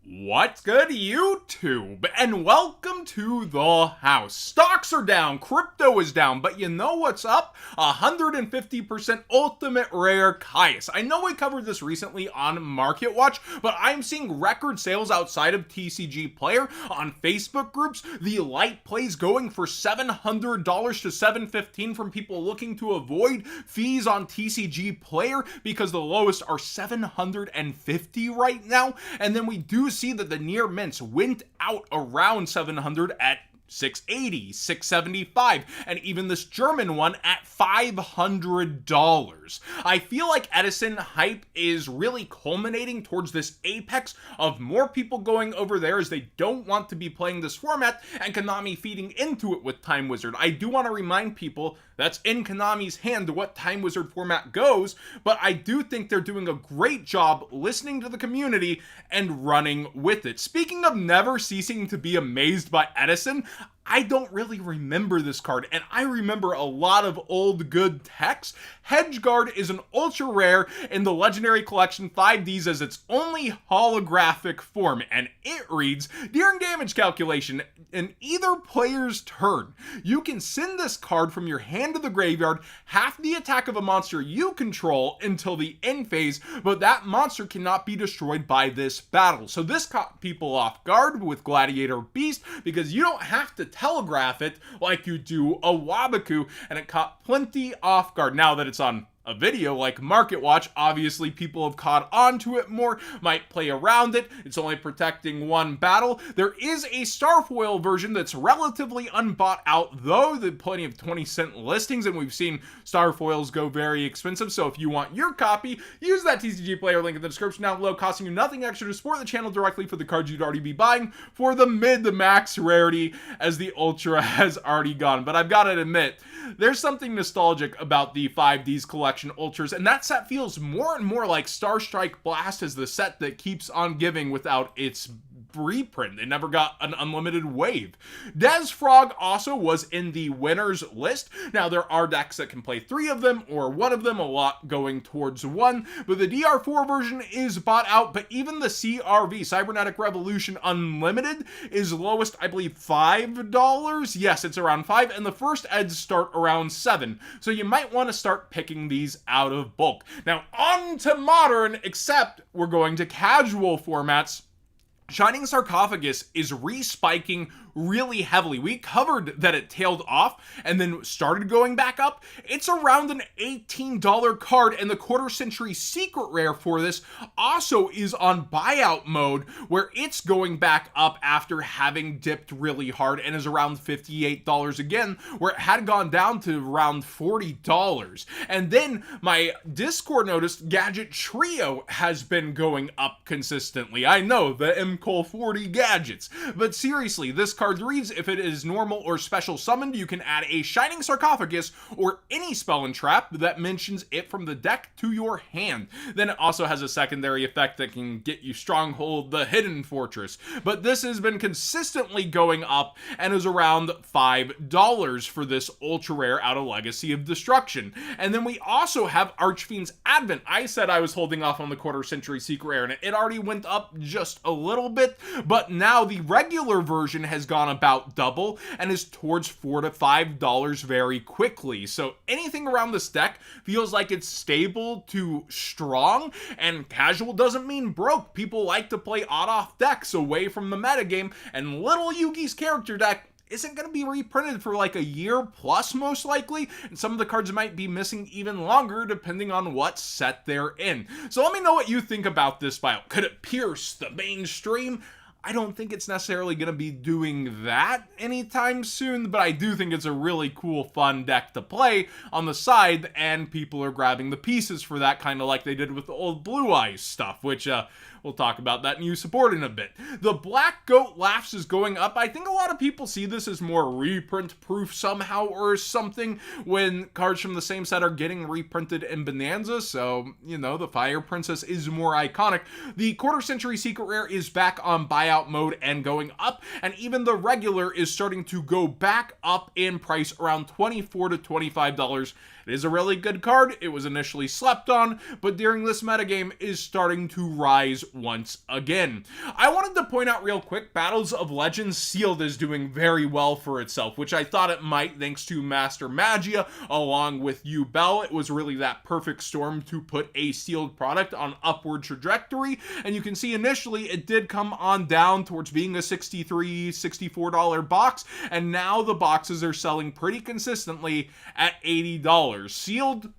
What's good, YouTube? And welcome to the house. Stocks are down, crypto is down, but you know what's up? 150% ultimate rare Caius. I know we covered this recently on Market Watch, but I'm seeing record sales outside of TCG Player on Facebook groups. The light plays going for $700 to $715 from people looking to avoid fees on TCG Player because the lowest are $750 right now. And then we do see that the near mints went out around 700 at 680, 675, and even this German one at $500. I feel like Edison hype is really culminating towards this apex of more people going over there as they don't want to be playing this format and Konami feeding into it with Time Wizard. I do want to remind people that's in Konami's hand what Time Wizard format goes, but I do think they're doing a great job listening to the community and running with it. Speaking of never ceasing to be amazed by Edison, I don't really remember this card, and I remember a lot of old good text. Hedgeguard is an ultra rare in the Legendary Collection 5Ds as its only holographic form, and it reads, during damage calculation in either player's turn, you can send this card from your hand to the graveyard, half the attack of a monster you control until the end phase, but that monster cannot be destroyed by this battle. So this caught people off guard with Gladiator Beast because you don't have to telegraph it like you do a Wabaku, and it caught plenty off guard. Now that it's on a video like Market Watch, obviously people have caught on to it more, might play around it. It's only protecting one battle. There is a Starfoil version that's relatively unbought out, though. There's plenty of 20-cent listings, and we've seen Starfoils go very expensive. So if you want your copy, use that TCG Player link in the description down below, costing you nothing extra to support the channel directly for the cards you'd already be buying for the mid to max rarity, as the Ultra has already gone. But I've got to admit, there's something nostalgic about the 5Ds collection Ultras, and that set feels more and more like Star Strike Blast as the set that keeps on giving without its reprint. They never got an unlimited wave. Des Frog also was in the winners list. Now there are decks that can play 3 of them or 1 of them, a lot going towards 1, but the DR4 version is bought out. But even the CRV, Cybernetic Revolution Unlimited, is lowest, I believe, $5. Yes, it's around 5, and the first eds start around 7, so you might want to start picking these out of bulk. Now on to modern, except we're going to casual formats. Shining Sarcophagus is respiking really heavily. We covered that it tailed off and then started going back up. It's around an $18 card, and the quarter century secret rare for this also is on buyout mode, where it's going back up after having dipped really hard and is around $58 again, where it had gone down to around $40. And then my Discord noticed Gadget Trio has been going up consistently. I know, the MCOL 40 gadgets, but seriously, this card reads, if it is normal or special summoned, you can add a Shining Sarcophagus or any spell and trap that mentions it from the deck to your hand. Then it also has a secondary effect that can get you Stronghold, the Hidden Fortress. But this has been consistently going up and is around $5 for this ultra rare out of Legacy of Destruction. And then we also have Archfiend's Advent. I said I was holding off on the quarter century secret rare, and it already went up just a little bit, but now the regular version has gone about double and is towards $4 to $5 very quickly. So anything around this deck feels like it's stable to strong, and casual doesn't mean broke. People like to play odd-off decks away from the metagame, and little Yugi's character deck isn't going to be reprinted for like a year plus, most likely, and some of the cards might be missing even longer depending on what set they're in. So let me know what you think about this buyout. Could it pierce the mainstream? I don't think it's necessarily going to be doing that anytime soon, but I do think it's a really cool, fun deck to play on the side, and people are grabbing the pieces for that, kind of like they did with the old Blue Eyes stuff, which we'll talk about that new support in a bit. The Black Goat Laughs is going up. I think a lot of people see this as more reprint proof somehow or something, when cards from the same set are getting reprinted in Bonanza, so, you know, the Fire Princess is more iconic. The quarter century secret rare is back on buyout mode and going up, and even the regular is starting to go back up in price, around $24 to $25. It is a really good card. It was initially slept on, but during this metagame is starting to rise once again. I wanted to point out real quick, Battles of Legends Sealed is doing very well for itself, which I thought it might thanks to Master Magia along with Bell. It was really that perfect storm to put a sealed product on upward trajectory, and you can see initially it did come on down towards being a $63, $64 box, and now the boxes are selling pretty consistently at $80. Sealed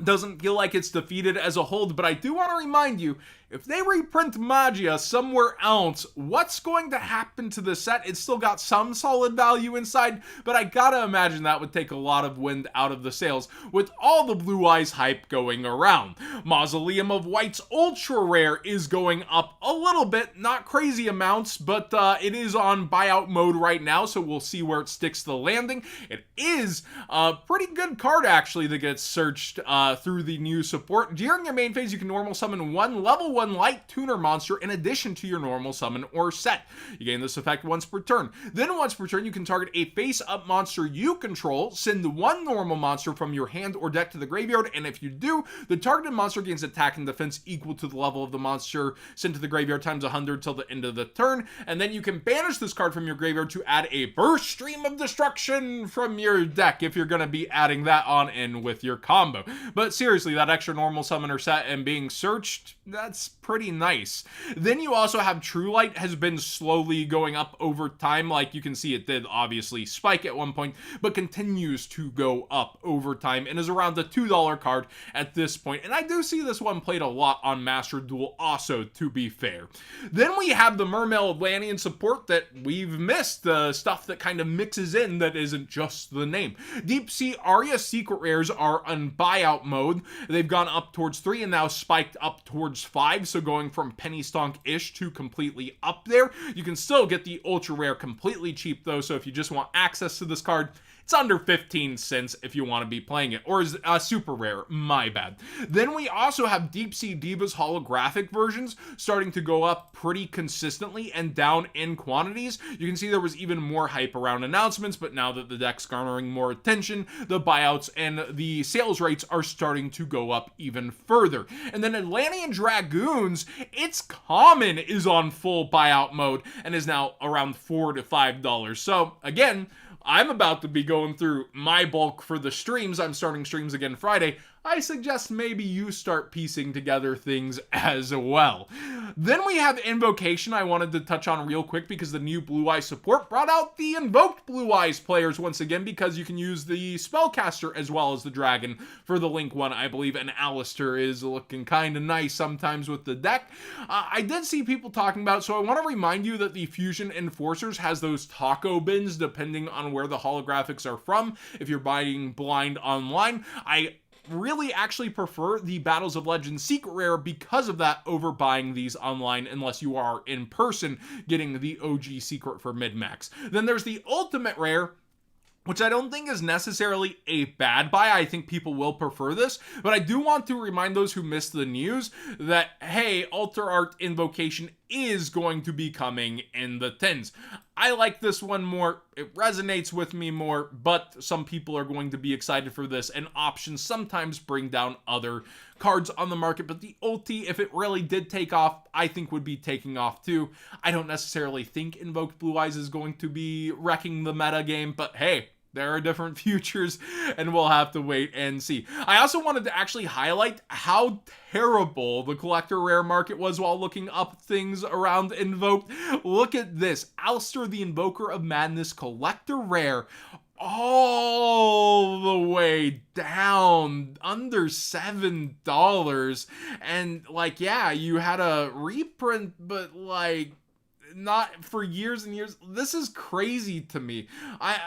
doesn't feel like it's defeated as a hold, but I do want to remind you, if they reprint Magia somewhere else, what's going to happen to the set? It's still got some solid value inside, but I gotta imagine that would take a lot of wind out of the sails with all the Blue Eyes hype going around. Mausoleum of White's Ultra Rare is going up a little bit, not crazy amounts, but it is on buyout mode right now, so we'll see where it sticks the landing. It is a pretty good card, actually, that gets searched through the new support. During your main phase, you can normal summon one level 1 light tuner monster in addition to your normal summon or set. You gain this effect once per turn. Then once per turn, you can target a face-up monster you control, send one normal monster from your hand or deck to the graveyard, and if you do, the targeted monster gains attack and defense equal to the level of the monster sent to the graveyard times 100 till the end of the turn, and then you can banish this card from your graveyard to add a burst stream of destruction from your deck if you're going to be adding that on in with your combo. But seriously, that extra normal summoner set and being searched, that's pretty nice. Then you also have True Light has been slowly going up over time. Like you can see, it did obviously spike at one point, but continues to go up over time and is around the $2 card at this point. And I do see this one played a lot on Master Duel also, to be fair. Then we have the Mermail Atlantean support that we've missed, the stuff that kind of mixes in that isn't just the name. Deep Sea Aria Secret Rares are on buyout mode. They've gone up towards 3 and now spiked up towards 5, so going from penny stonk-ish to completely up there. You can still get the ultra rare completely cheap though, so if you just want access to this card, it's under 15 cents if you want to be playing it, or is super rare, my bad. Then we also have Deep Sea Divas holographic versions starting to go up pretty consistently and down in quantities. You can see there was even more hype around announcements, but now that the deck's garnering more attention, the buyouts and the sales rates are starting to go up even further. And then Atlantean Dragoons, its common is on full buyout mode and is now around $4 to $5. So again, I'm about to be going through my bulk for the streams. I'm starting streams again Friday. I suggest maybe you start piecing together things as well. Then we have Invocation I wanted to touch on real quick because the new Blue Eyes support brought out the Invoked Blue Eyes players once again, because you can use the Spellcaster as well as the Dragon for the Link one, I believe, and Alistair is looking kind of nice sometimes with the deck. I did see people talking about, so I want to remind you that the Fusion Enforcers has those taco bins depending on where the holographics are from if you're buying blind online. I really actually prefer the Battles of Legends Secret Rare because of that over buying these online unless you are in person getting the OG Secret for mid-max. Then there's the Ultimate Rare, which I don't think is necessarily a bad buy. I think people will prefer this, but I do want to remind those who missed the news that, hey, Alter Art Invocation is going to be coming in the tins. I like this one more. It resonates with me more, but some people are going to be excited for this, and options sometimes bring down other cards on the market. But the ulti, if it really did take off, I think would be taking off too. I don't necessarily think Invoked Blue Eyes is going to be wrecking the meta game, but hey, there are different futures, and we'll have to wait and see. I also wanted to actually highlight how terrible the collector rare market was while looking up things around Invoked. Look at this. Alistair the Invoker of Madness collector rare, all the way down under $7. And like, yeah, you had a reprint, but like, not for years and years. This is crazy to me.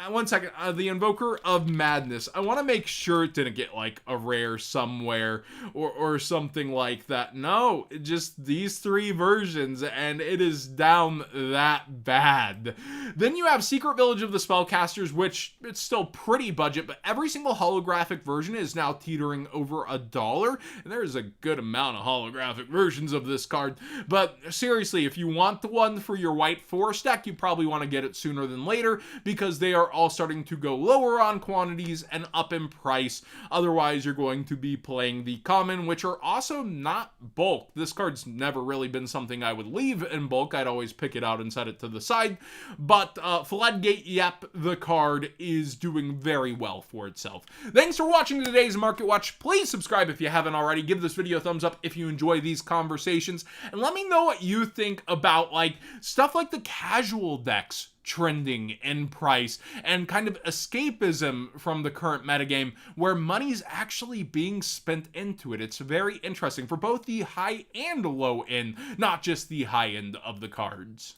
One second. The Invoker of Madness. I want to make sure it didn't get like a rare somewhere or something like that. No, just these 3 versions, and it is down that bad. Then you have Secret Village of the Spellcasters, which it's still pretty budget, but every single holographic version is now teetering over $1, and there's a good amount of holographic versions of this card. But seriously, if you want the one for for your white 4 stack, you probably want to get it sooner than later because they are all starting to go lower on quantities and up in price. Otherwise, you're going to be playing the common, which are also not bulk. This card's never really been something I would leave in bulk. I'd always pick it out and set it to the side. But Floodgate, yep, the card is doing very well for itself. Thanks for watching today's Market Watch. Please subscribe if you haven't already. Give this video a thumbs up if you enjoy these conversations. And let me know what you think about like stuff like the casual decks trending in price and kind of escapism from the current metagame where money's actually being spent into it. It's very interesting for both the high and low end, not just the high end of the cards.